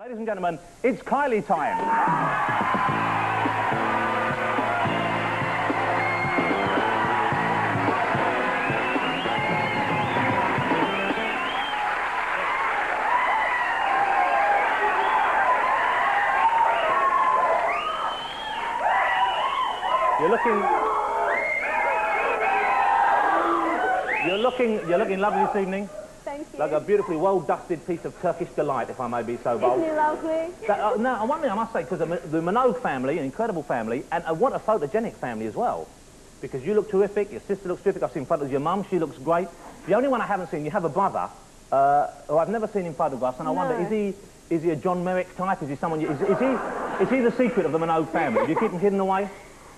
Ladies and gentlemen, it's Kylie time. You're looking lovely this evening. Thank you. Like a beautifully well-dusted piece of Turkish delight, if I may be so bold. Isn't he lovely? Now, one thing I must say, because the Minogue family, an incredible family, and what a photogenic family as well. Because you look terrific, your sister looks terrific, I've seen photos of your mum, she looks great. The only one I haven't seen, you have a brother, who I've never seen in photographs, and I wonder, is he a John Merrick type? Is he someone, is he the secret of the Minogue family? Do you keep him hidden away?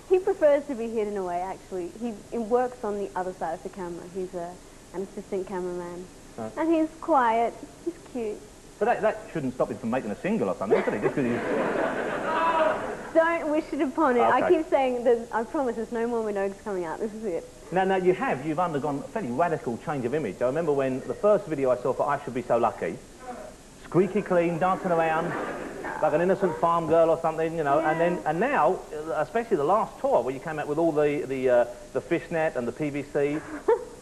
He prefers to be hidden away, actually. He works on the other side of the camera. He's an assistant cameraman. Right. And he's quiet. He's cute. But that shouldn't stop him from making a single or something, should it? Just because he's... Don't wish it upon it. Okay. I keep saying that I promise there's no more Minogues coming out. This is it. Now you've undergone a fairly radical change of image. I remember when the first video I saw for I Should Be So Lucky, squeaky clean, dancing around like an innocent farm girl or something, you know, Yeah. and now, especially the last tour where you came out with all the fishnet and the PVC.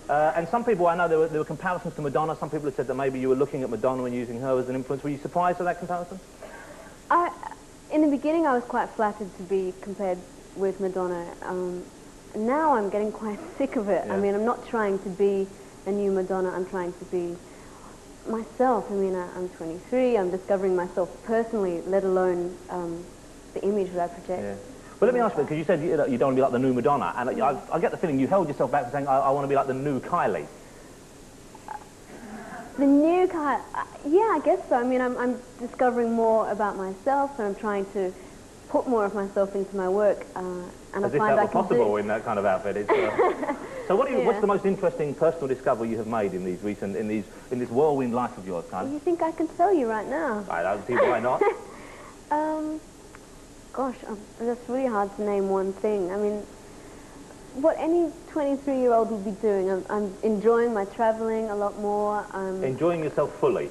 And some people, I know there were comparisons to Madonna. Some people have said that maybe you were looking at Madonna and using her as an influence. Were you surprised at that comparison? In the beginning, I was quite flattered to be compared with Madonna. Now I'm getting quite sick of it. Yeah. I mean, I'm not trying to be a new Madonna. I'm trying to be myself. I mean, I'm 23. I'm discovering myself personally, let alone the image that I project. Yeah. Well, let me ask you, because you said you don't want to be like the new Madonna, and I get the feeling you held yourself back from saying, I want to be like the new Kylie. The new Kylie, yeah, I guess so. I mean, I'm discovering more about myself, and I'm trying to put more of myself into my work, and As I find that were possible in that kind of outfit. So what's the most interesting personal discovery you have made in this whirlwind life of yours, Kylie? You think I can tell you right now? I don't see why not. Gosh, that's really hard to name one thing. I mean, what any 23-year-old would be doing. I'm enjoying my traveling a lot more. Enjoying yourself fully.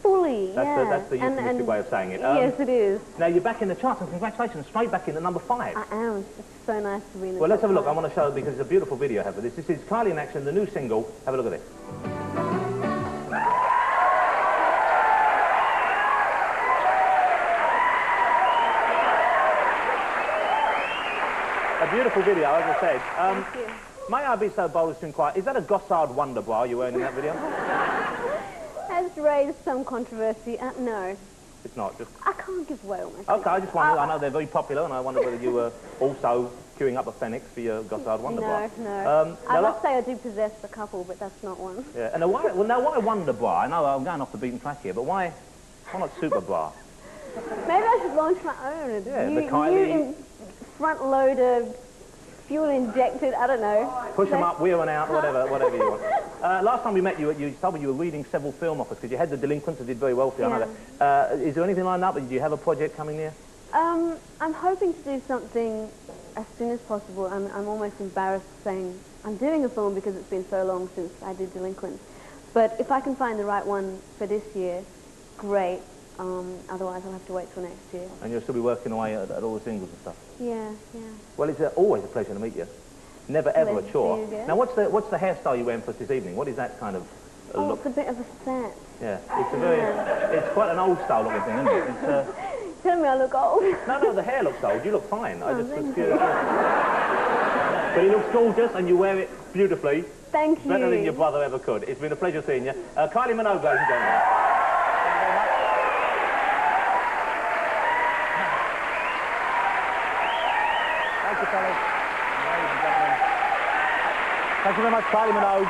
Fully, yeah. That's the euphemistic way of saying it. Yes, it is. Now, you're back in the charts, and congratulations, straight back in at number 5. I am. It's so nice to be in the Well, let's have a look. top I want to show, because it's a beautiful video I have for this. This is Kylie in action, the new single. Have a look at this. A beautiful video, as I said. Thank you. May I be so bold as to inquire, is that a Gossard Wonderbra you're wearing in that video? Has raised some controversy. No. It's not, just... I can't give away all my Okay, I just wondered. I know they're very popular, and I wonder whether you were also queuing up a Fenix for your Gossard Wonderbra. No. I must say I do possess a couple, but that's not one. Yeah, and why Wonderbra? I know I'm going off the beaten track here, but why not Super Bra? Maybe I should launch my own. Yeah, the Kylie... front-loader, fuel-injected, I don't know. Push them up, wheel them out, whatever you want. Last time we met you told me you were reading several film offers, because you had The Delinquents that did very well for you, I know that. Is there anything lined up? Do you have a project coming near? I'm hoping to do something as soon as possible. I'm almost embarrassed saying I'm doing a film because it's been so long since I did Delinquents. But if I can find the right one for this year, great. Otherwise I'll have to wait till next year. And you'll still be working away at all the singles and stuff? Yeah. Well, it's always a pleasure to meet you. Never ever a chore. Now, what's the hairstyle you're wearing for us this evening? What is that kind of look? It's a bit of a set. Yeah, it's quite an old style looking thing, isn't it? Tell me I look old. No, the hair looks old. You look fine. But it looks gorgeous, and you wear it beautifully. Thank you. Better than your brother ever could. It's been a pleasure seeing you. Kylie Minogue, ladies and gentlemen. Thank you, fellas. Ladies and gentlemen. Thank you very much, Kylie Minogue.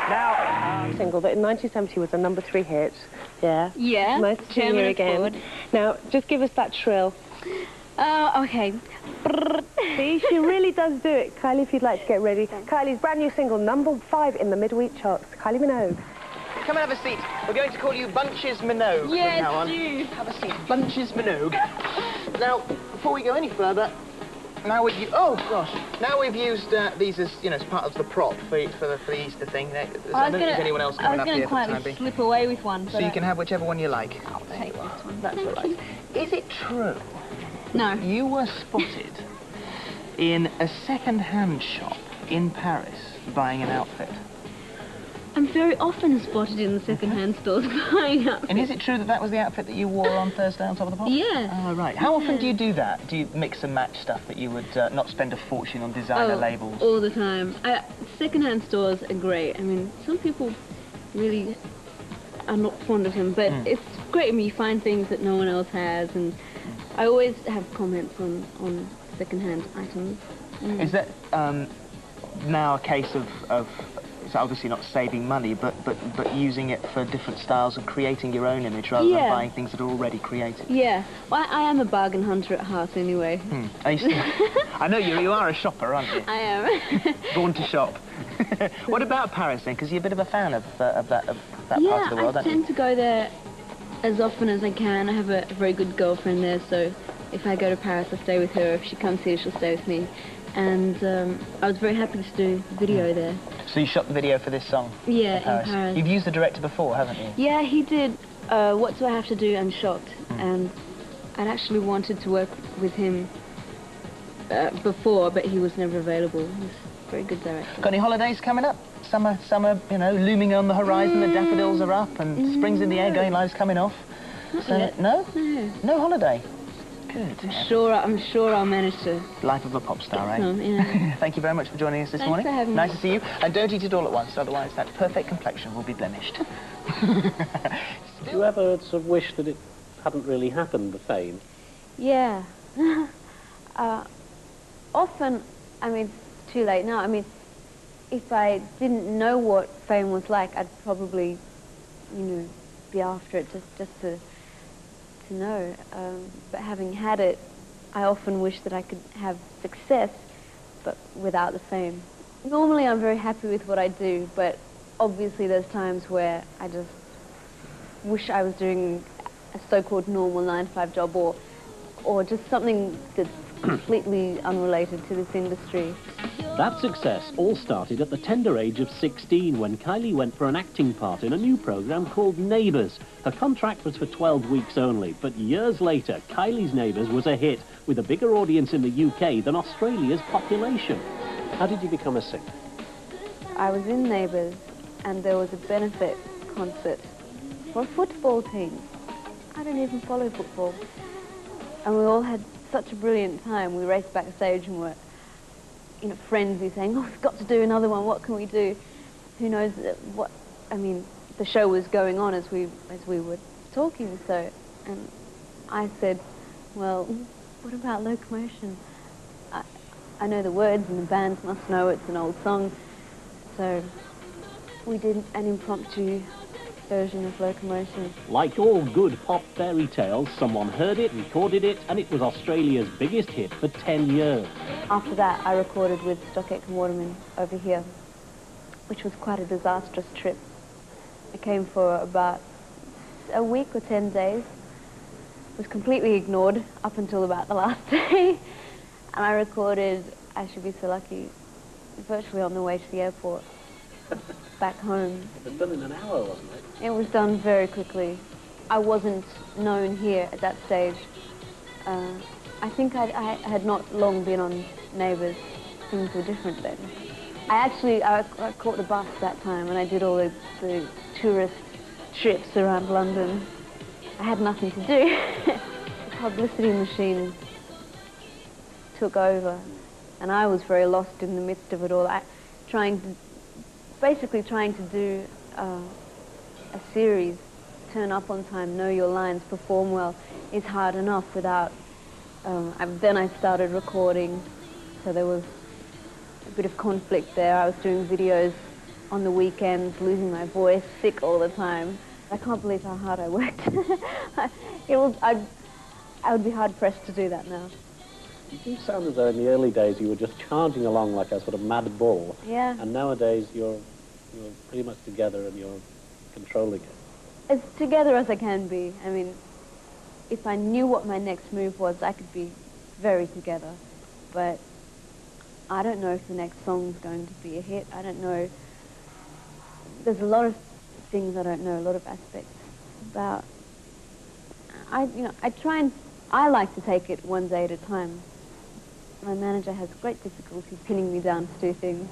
Now, single that in 1970 was a #3 hit. Yeah. Yeah. Nice to see you again. Forward. Now, just give us that shrill. Okay. See, she really does do it. Kylie, if you'd like to get ready. Kylie's brand new single, #5 in the midweek charts. Kylie Minogue. Come and have a seat. We're going to call you Bunches Minogue yes, from now on. You. Have a seat. Bunches Minogue. Now, before we go any further, Now we've oh gosh, now we've used these as as part of the prop for the Easter thing. I don't think there's anyone else coming up here for the time being. I was going to slip away with one. So you can have whichever one you like. I'll take this one. That's all right. Is it true? No. You were spotted in a second-hand shop in Paris buying an outfit. I'm very often spotted in the second-hand stores buying outfits. And is it true that that was the outfit that you wore on Thursday on Top of the Pops? Yeah. Oh, right. How often do you do that? Do you mix and match stuff that you would not spend a fortune on designer labels? All the time. Second-hand stores are great. I mean, some people really are not fond of them, but it's great when you find things that no one else has, and I always have comments on second-hand items. Is that now a case of it's obviously not saving money, but using it for different styles and creating your own image rather than buying things that are already created? Yeah. Well, I am a bargain hunter at heart anyway. I know you are a shopper, aren't you? I am. Born to shop. What about Paris then? Because you're a bit of a fan of that part of the world, aren't you? I tend to go there as often as I can. I have a very good girlfriend there, so if I go to Paris, I stay with her. If she comes here, she'll stay with me. And I was very happy to do video there. So you shot the video for this song? Yeah, in Paris. You've used the director before, haven't you? Yeah, he did What Do I Have to Do Unshot, and I'd actually wanted to work with him before, but he was never available. He's a very good director. Got any holidays coming up? Summer, looming on the horizon, the daffodils are up and spring's in the air, going live's coming off. Not yet. No? No. No holiday? Good. I'm sure I'll manage to. Life of a pop star, right? Yeah. Thank you very much for joining us this morning. Thanks for having me. Nice to see you. And don't eat it all at once, otherwise that perfect complexion will be blemished. Do you ever sort of wish that it hadn't really happened, the fame? Yeah. Often, I mean, it's too late now. I mean, if I didn't know what fame was like, I'd probably, be after it just to know. But having had it, I often wish that I could have success, but without the fame. Normally I'm very happy with what I do, but obviously there's times where I just wish I was doing a so-called normal 9-to-5 job, or just something that's completely unrelated to this industry. That success all started at the tender age of 16 when Kylie went for an acting part in a new programme called Neighbours. Her contract was for 12 weeks only, but years later, Kylie's Neighbours was a hit with a bigger audience in the UK than Australia's population. How did you become a singer? I was in Neighbours and there was a benefit concert for a football team. I don't even follow football. And we all had such a brilliant time. We raced backstage and were frenzy saying, oh, we've got to do another one, what can we do? Who knows what, I mean, the show was going on as we were talking, so, and I said, well, what about Locomotion? I know the words and the bands must know it's an old song, so we did an impromptu version of Locomotion. Like all good pop fairy tales, someone heard it, recorded it, and it was Australia's biggest hit for 10 years. After that, I recorded with Stockett and Waterman over here, which was quite a disastrous trip. I came for about a week or 10 days, was completely ignored up until about the last day, and I recorded I Should Be So Lucky virtually on the way to the airport, back home. It was done in an hour, wasn't it? It was done very quickly. I wasn't known here at that stage. I think I had not long been on Neighbours. Things were different then. I caught the bus that time and I did all the tourist trips around London. I had nothing to do. The publicity machine took over and I was very lost in the midst of it all. Basically trying to do a series, turn up on time, know your lines, perform well, is hard enough without... then I started recording, so there was a bit of conflict there. I was doing videos on the weekends, losing my voice, sick all the time. I can't believe how hard I worked. I would be hard-pressed to do that now. You do sound as though in the early days you were just charging along like a sort of mad bull. Yeah. And nowadays you're pretty much together and you're controlling it. As together as I can be. I mean, if I knew what my next move was, I could be very together. but I don't know if the next song's going to be a hit. I don't know. There's a lot of things I don't know, a lot of aspects about. I like to take it one day at a time. My manager has great difficulty pinning me down to do things.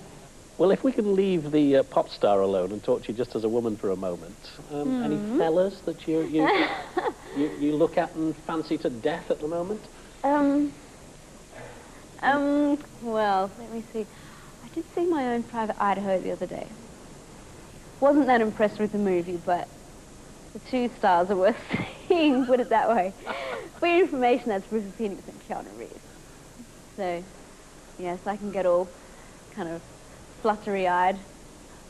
Well, if we can leave the pop star alone and talk to you just as a woman for a moment, any fellas that you look at and fancy to death at the moment? Well, let me see. I did see My Own Private Idaho the other day. Wasn't that impressed with the movie, but the 2 stars are worth seeing, put it that way. For your information, that's River Phoenix and Keanu Reeves. So, yes, I can get all kind of fluttery-eyed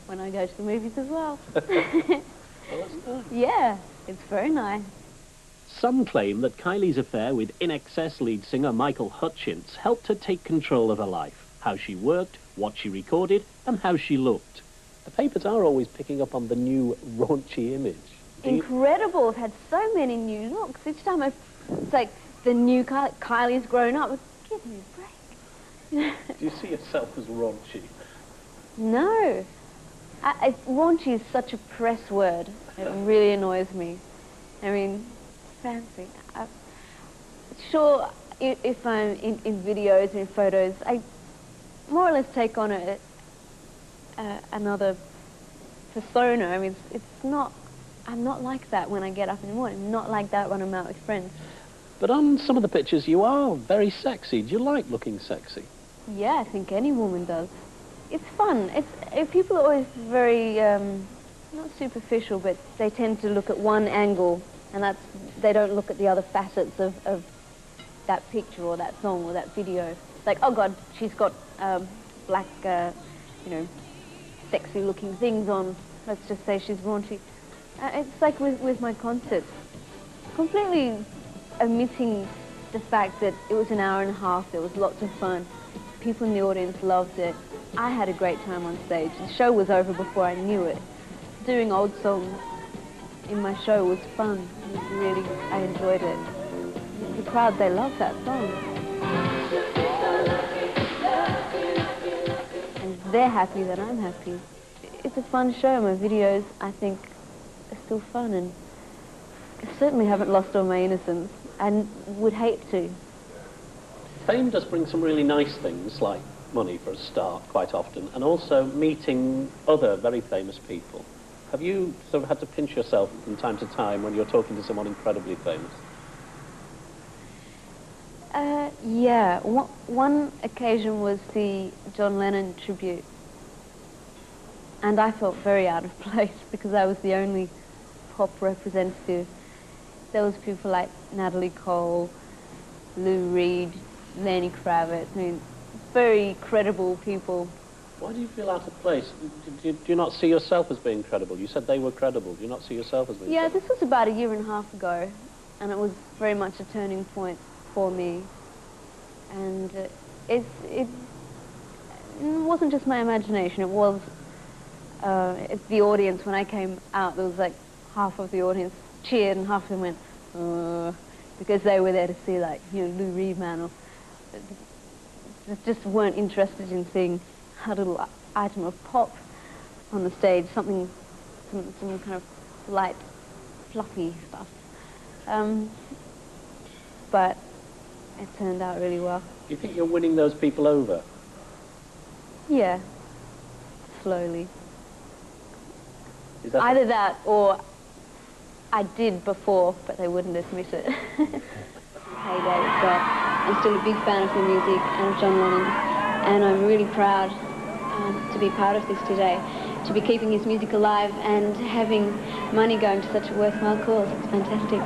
when I go to the movies as well. Well, that's nice. Yeah, it's very nice. Some claim that Kylie's affair with In Excess lead singer Michael Hutchence helped her take control of her life, how she worked, what she recorded, and how she looked. The papers are always picking up on the new raunchy image. Incredible. I've had so many new looks. Each time it's like the new Kylie's grown up. Give me a break. Do you see yourself as raunchy? No. Raunchy is such a press word. It really annoys me. I mean, fancy. Sure, if I'm in videos and in photos, I more or less take on another persona. I mean, it's not. I'm not like that when I get up in the morning. I'm not like that when I'm out with friends. But on some of the pictures, you are very sexy. Do you like looking sexy? Yeah, I think any woman does. It's fun. People are always very, not superficial, but they tend to look at one angle, and they don't look at the other facets of that picture or that song or that video. It's like, oh God, she's got black, sexy-looking things on. Let's just say she's raunchy. It's like with my concerts, completely omitting the fact that it was an hour and a half, there was lots of fun. People in the audience loved it. I had a great time on stage. The show was over before I knew it. Doing old songs in my show was fun. I enjoyed it. The crowd, they loved that song. And if they're happy, then I'm happy. It's a fun show. My videos, I think, are still fun, and I certainly haven't lost all my innocence. I would hate to. Fame does bring some really nice things, like money for a start, quite often, and also meeting other very famous people. Have you sort of had to pinch yourself from time to time when you're talking to someone incredibly famous? Yeah. One occasion was the John Lennon tribute. And I felt very out of place because I was the only pop representative. There was people like Natalie Cole, Lou Reed, Lenny Kravitz. I mean, very credible people. Why do you feel out of place? Do you not see yourself as being credible? You said they were credible. Do you not see yourself as being credible? This was about a year and a half ago, and it was very much a turning point for me. And it wasn't just my imagination. It was the audience. When I came out, there was like half of the audience cheered and half of them went, because they were there to see, like, Lou Reed, man, or just weren't interested in seeing a little item of pop on the stage, some kind of light, fluffy stuff. But it turned out really well. Do you think you're winning those people over? Yeah, slowly. Is that either that or I did before, but they wouldn't admit it. Hey Dave, but I'm still a big fan of the music and of John Lennon, and I'm really proud to be part of this today, to be keeping his music alive and having money going to such a worthwhile cause. It's fantastic.